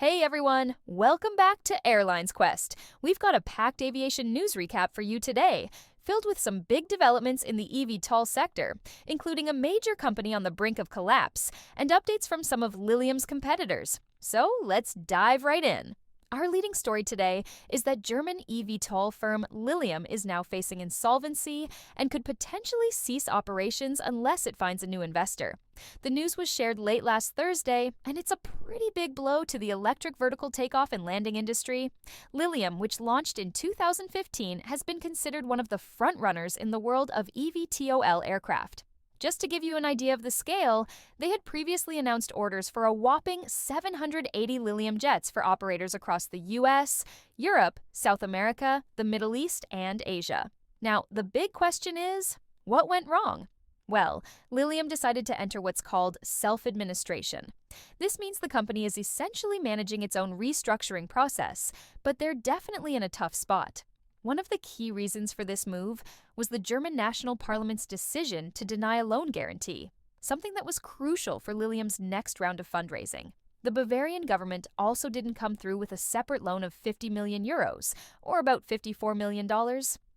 Hey everyone, welcome back to Airlines Quest. We've got a packed aviation news recap for you today, filled with some big developments in the eVTOL sector, including a major company on the brink of collapse and updates from some of Lilium's competitors. So let's dive right in. Our leading story today is that German eVTOL firm Lilium is now facing insolvency and could potentially cease operations unless it finds a new investor. The news was shared late last Thursday, and it's a pretty big blow to the electric vertical takeoff and landing industry. Lilium, which launched in 2015, has been considered one of the frontrunners in the world of eVTOL aircraft. Just to give you an idea of the scale, they had previously announced orders for a whopping 780 Lilium Jets for operators across the US, Europe, South America, the Middle East, and Asia. Now, the big question is, what went wrong? Well, Lilium decided to enter what's called self-administration. This means the company is essentially managing its own restructuring process, but they're definitely in a tough spot. One of the key reasons for this move was the German National Parliament's decision to deny a loan guarantee, something that was crucial for Lilium's next round of fundraising. The Bavarian government also didn't come through with a separate loan of 50 million euros, or about $54 million,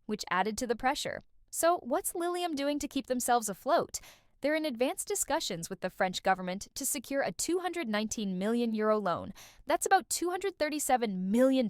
which added to the pressure. So what's Lilium doing to keep themselves afloat? They're in advanced discussions with the French government to secure a 219 million euro loan. That's about $237 million.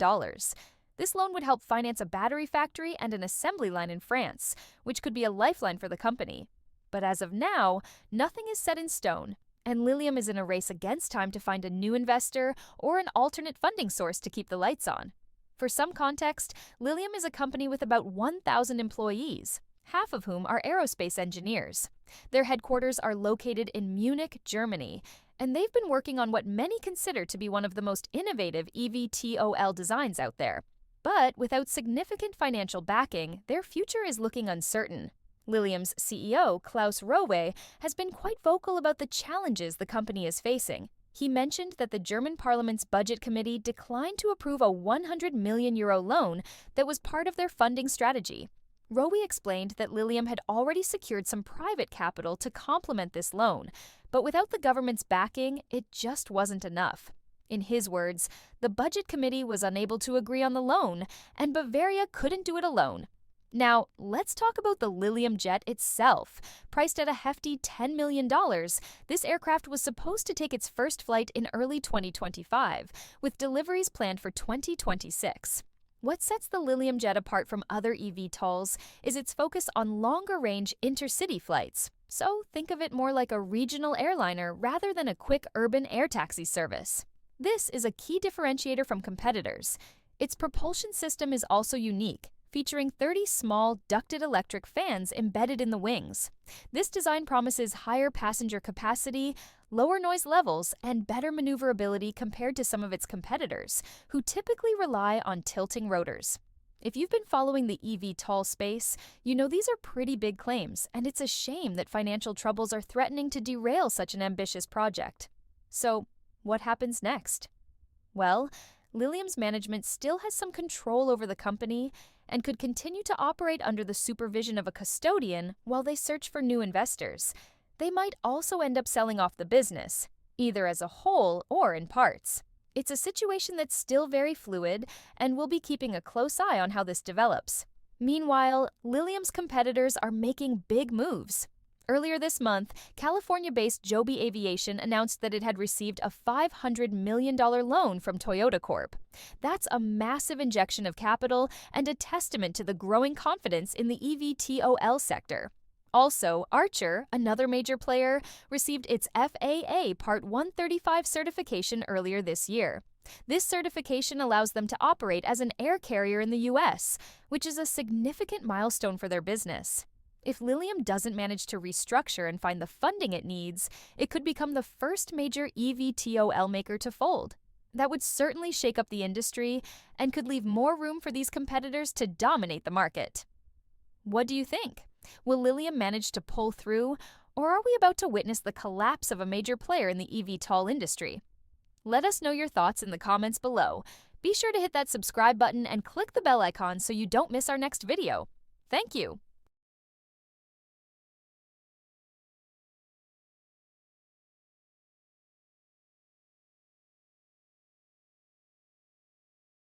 This loan would help finance a battery factory and an assembly line in France, which could be a lifeline for the company. But as of now, nothing is set in stone, and Lilium is in a race against time to find a new investor or an alternate funding source to keep the lights on. For some context, Lilium is a company with about 1,000 employees, half of whom are aerospace engineers. Their headquarters are located in Munich, Germany, and they've been working on what many consider to be one of the most innovative eVTOL designs out there. But without significant financial backing, their future is looking uncertain. Lilium's CEO, Klaus Rowe, has been quite vocal about the challenges the company is facing. He mentioned that the German Parliament's Budget Committee declined to approve a 100 million euro loan that was part of their funding strategy. Rowe explained that Lilium had already secured some private capital to complement this loan, but without the government's backing, it just wasn't enough. In his words, the Budget Committee was unable to agree on the loan, and Bavaria couldn't do it alone. Now, let's talk about the Lilium Jet itself. Priced at a hefty $10 million, this aircraft was supposed to take its first flight in early 2025, with deliveries planned for 2026. What sets the Lilium Jet apart from other eVTOLs is its focus on longer-range intercity flights. So think of it more like a regional airliner rather than a quick urban air taxi service. This is a key differentiator from competitors. Its propulsion system is also unique, featuring 30 small, ducted electric fans embedded in the wings. This design promises higher passenger capacity, lower noise levels, and better maneuverability compared to some of its competitors, who typically rely on tilting rotors. If you've been following the eVTOL space, you know these are pretty big claims, and it's a shame that financial troubles are threatening to derail such an ambitious project. So, what happens next? Well, Lilium's management still has some control over the company and could continue to operate under the supervision of a custodian while they search for new investors. They might also end up selling off the business, either as a whole or in parts. It's a situation that's still very fluid, and we'll be keeping a close eye on how this develops. Meanwhile, Lilium's competitors are making big moves. Earlier this month, California-based Joby Aviation announced that it had received a $500 million loan from Toyota Corp. That's a massive injection of capital and a testament to the growing confidence in the eVTOL sector. Also, Archer, another major player, received its FAA Part 135 certification earlier this year. This certification allows them to operate as an air carrier in the US, which is a significant milestone for their business. If Lilium doesn't manage to restructure and find the funding it needs, it could become the first major eVTOL maker to fold. That would certainly shake up the industry and could leave more room for these competitors to dominate the market. What do you think? Will Lilium manage to pull through, or are we about to witness the collapse of a major player in the eVTOL industry? Let us know your thoughts in the comments below. Be sure to hit that subscribe button and click the bell icon so you don't miss our next video. Thank you!